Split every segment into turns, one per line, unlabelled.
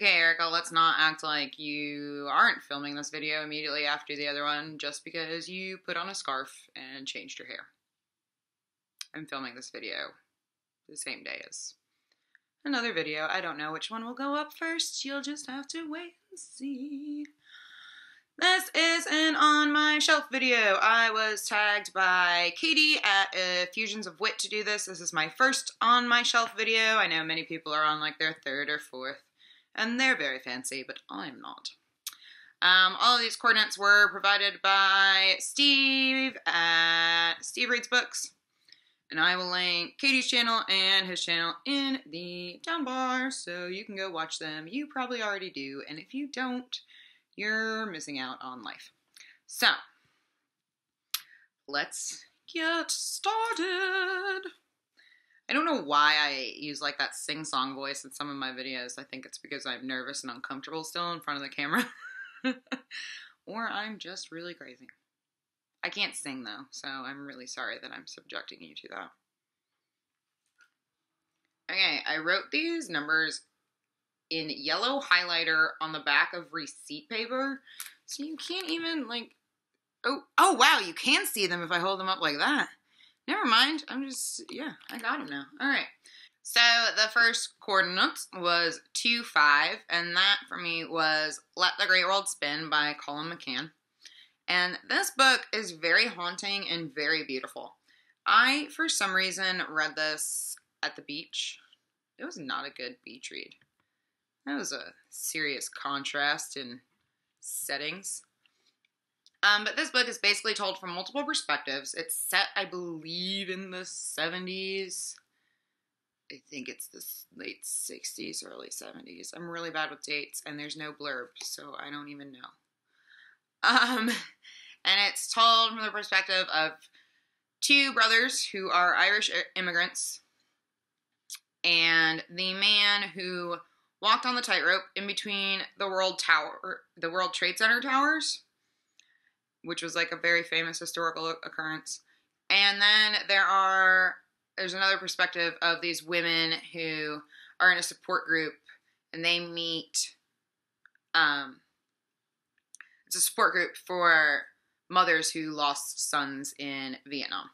Okay, Erica, let's not act like you aren't filming this video immediately after the other one just because you put on a scarf and changed your hair. I'm filming this video the same day as another video. I don't know which one will go up first. You'll just have to wait and see. This is an On My Shelf video. I was tagged by Katie at Fusions of Wit to do this. This is my first On My Shelf video. I know many people are on like their third or fourth, and they're very fancy, but I'm not. All of these coordinates were provided by Steve at Steve Reads Books, and I will link Katie's channel and his channel in the down bar so you can go watch them. You probably already do, and if you don't, you're missing out on life. So, let's get started. I don't know why I use like that sing-song voice in some of my videos. I think it's because I'm nervous and uncomfortable still in front of the camera. Or I'm just really crazy. I can't sing though, so I'm really sorry that I'm subjecting you to that. Okay, I wrote these numbers in yellow highlighter on the back of receipt paper, so you can't even like, oh wow, you can see them if I hold them up like that. Never mind, I got them now. All right, so the first coordinate was 2, 5, and that for me was Let the Great World Spin by Colum McCann. And this book is very haunting and very beautiful. I, for some reason, read this at the beach. It was not a good beach read. That was a serious contrast in settings. But this book is basically told from multiple perspectives. It's set, I believe, in the 70s. I think it's the late 60s, early 70s. I'm really bad with dates, and there's no blurb, so I don't even know. And it's told from the perspective of two brothers who are Irish immigrants, and the man who walked on the tightrope in between the World Trade Center towers, which was like a very famous historical occurrence. And then there's another perspective of these women who are in a support group, and they meet, it's a support group for mothers who lost sons in Vietnam.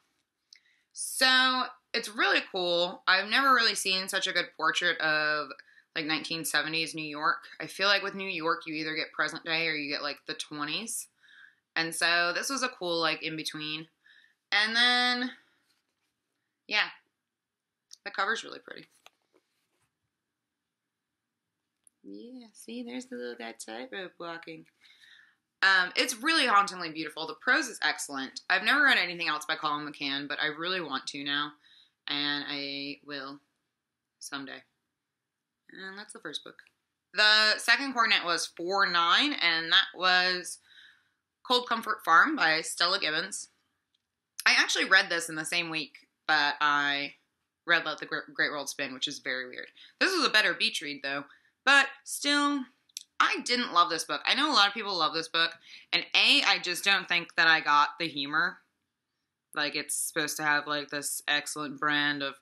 So it's really cool. I've never really seen such a good portrait of like 1970s New York. I feel like with New York, you either get present day or you get like the 20s. And so this was a cool like in between. And then, yeah, the cover's really pretty. Yeah, see, there's the little guy tightrope walking. It's really hauntingly beautiful. The prose is excellent. I've never read anything else by Colum McCann, but I really want to now. And I will someday. And that's the first book. The second coordinate was 4, 9, and that was Cold Comfort Farm by Stella Gibbons. I actually read this in the same week, but I read Let the Great World Spin, which is very weird. This was a better beach read, though. But still, I didn't love this book. I know a lot of people love this book, and I just don't think that I got the humor. Like, it's supposed to have, like, this excellent brand of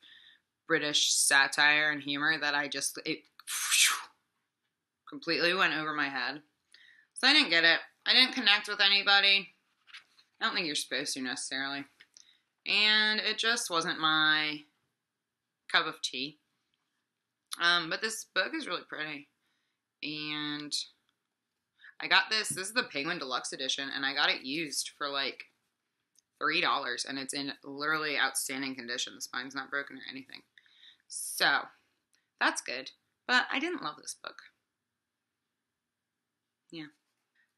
British satire and humor that it completely went over my head. So I didn't get it. I didn't connect with anybody. I don't think you're supposed to necessarily. And it just wasn't my cup of tea. But this book is really pretty. And I got this is the Penguin Deluxe Edition, and I got it used for like $3, and it's in literally outstanding condition. The spine's not broken or anything. So, that's good. But I didn't love this book. Yeah.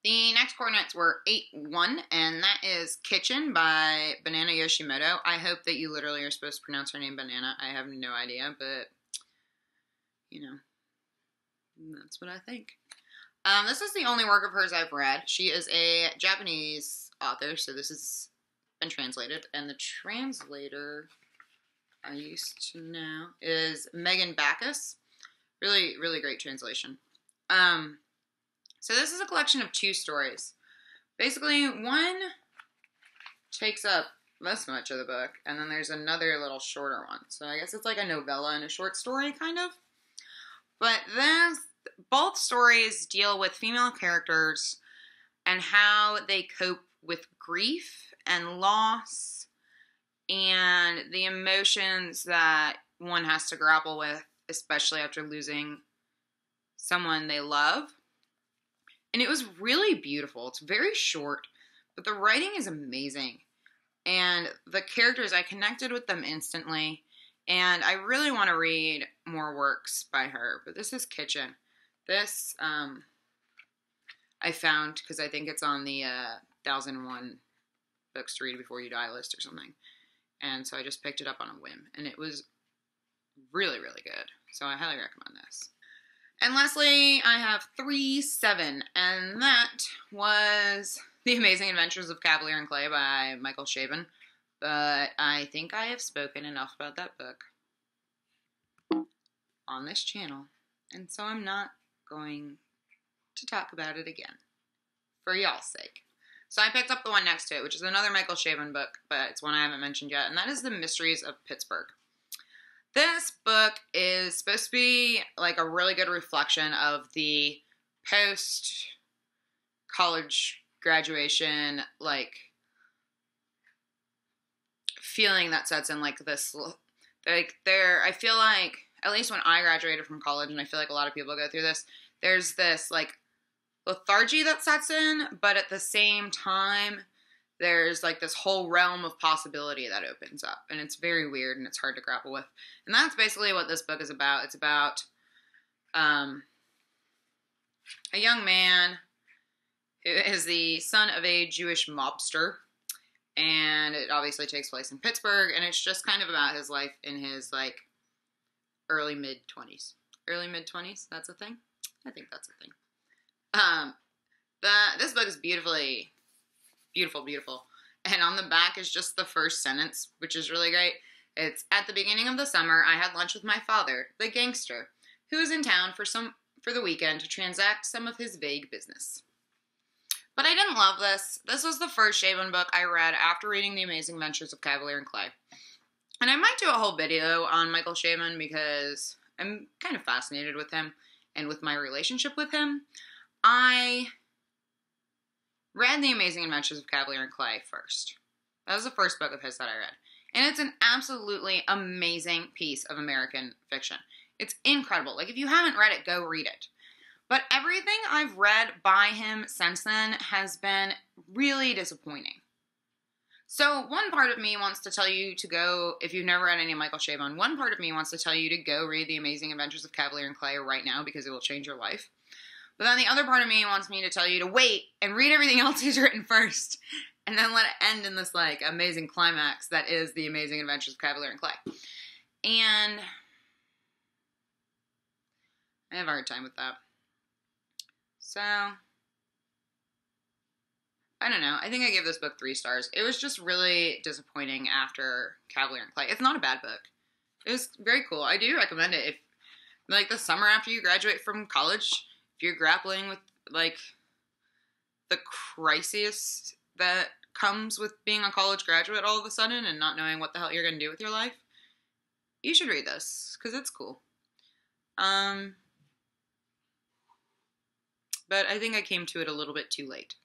The next coordinates were 8, 1, and that is Kitchen by Banana Yoshimoto. I hope that you literally are supposed to pronounce her name Banana. I have no idea, but, you know, that's what I think. This is the only work of hers I've read. She is a Japanese author, so this has been translated, and the translator I used to know is Megan Backus. Really, really great translation. So this is a collection of 2 stories. Basically, one takes up this much of the book, and then there's another little shorter one. So I guess it's like a novella and a short story, kind of. But this both stories deal with female characters and how they cope with grief and loss and the emotions that one has to grapple with, especially after losing someone they love. And it was really beautiful. It's very short, but the writing is amazing. And the characters, I connected with them instantly. And I really want to read more works by her. But this is Kitchen. This I found because I think it's on the 1001 books to read before you die list or something. And so I just picked it up on a whim. And it was really, really good. So I highly recommend this. And lastly, I have 3-7. And that was The Amazing Adventures of Cavalier and Clay by Michael Chabon. But I think I have spoken enough about that book on this channel. And so I'm not going to talk about it again. For y'all's sake. So I picked up the one next to it, which is another Michael Chabon book, but it's one I haven't mentioned yet, and that is The Mysteries of Pittsburgh. This book is supposed to be like a really good reflection of the post-college graduation, like, feeling that sets in, like, this, like, I feel like, at least when I graduated from college, and I feel like a lot of people go through this, there's this, like, lethargy that sets in, but at the same time, there's like this whole realm of possibility that opens up, and it's very weird and it's hard to grapple with. And that's basically what this book is about. It's about a young man who is the son of a Jewish mobster, and it obviously takes place in Pittsburgh, and it's just kind of about his life in his like early mid-20s. Early mid-20s? That's a thing? I think that's a thing. This book is beautiful. And on the back is just the first sentence, which is really great. It's, at the beginning of the summer, I had lunch with my father, the gangster, who was in town for the weekend to transact some of his vague business. But I didn't love this. This was the first Chabon book I read after reading The Amazing Adventures of Cavalier and Clay. And I might do a whole video on Michael Chabon because I'm kind of fascinated with him and with my relationship with him. I read The Amazing Adventures of Cavalier and Clay first. That was the first book of his that I read. And it's an absolutely amazing piece of American fiction. It's incredible. Like, if you haven't read it, go read it. But everything I've read by him since then has been really disappointing. So one part of me wants to tell you to go, if you've never read any Michael Chabon, one part of me wants to tell you to go read The Amazing Adventures of Cavalier and Clay right now because it will change your life. But then the other part of me wants me to tell you to wait and read everything else he's written first, and then let it end in this, like, amazing climax that is The Amazing Adventures of Cavalier and Clay. And I have a hard time with that. So, I don't know. I think I gave this book 3 stars. It was just really disappointing after Cavalier and Clay. It's not a bad book. It was very cool. I do recommend it. If, like, the summer after you graduate from college, if you're grappling with, like, the crisis that comes with being a college graduate all of a sudden and not knowing what the hell you're going to do with your life, you should read this, because it's cool. But I think I came to it a little bit too late.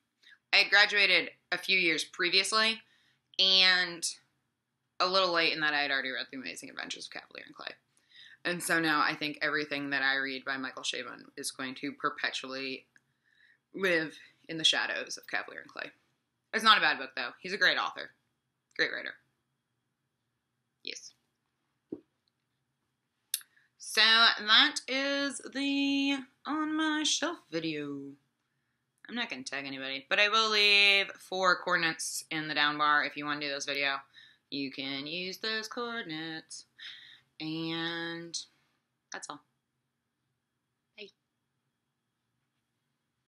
I had graduated a few years previously, and a little late in that I had already read The Amazing Adventures of Cavalier and Clay. And so now I think everything that I read by Michael Chabon is going to perpetually live in the shadows of Cavalier and Clay. It's not a bad book, though. He's a great author. Great writer. Yes. So that is the On My Shelf video. I'm not going to tag anybody, but I will leave 4 coordinates in the down bar if you want to do this video. You can use those coordinates. And that's all.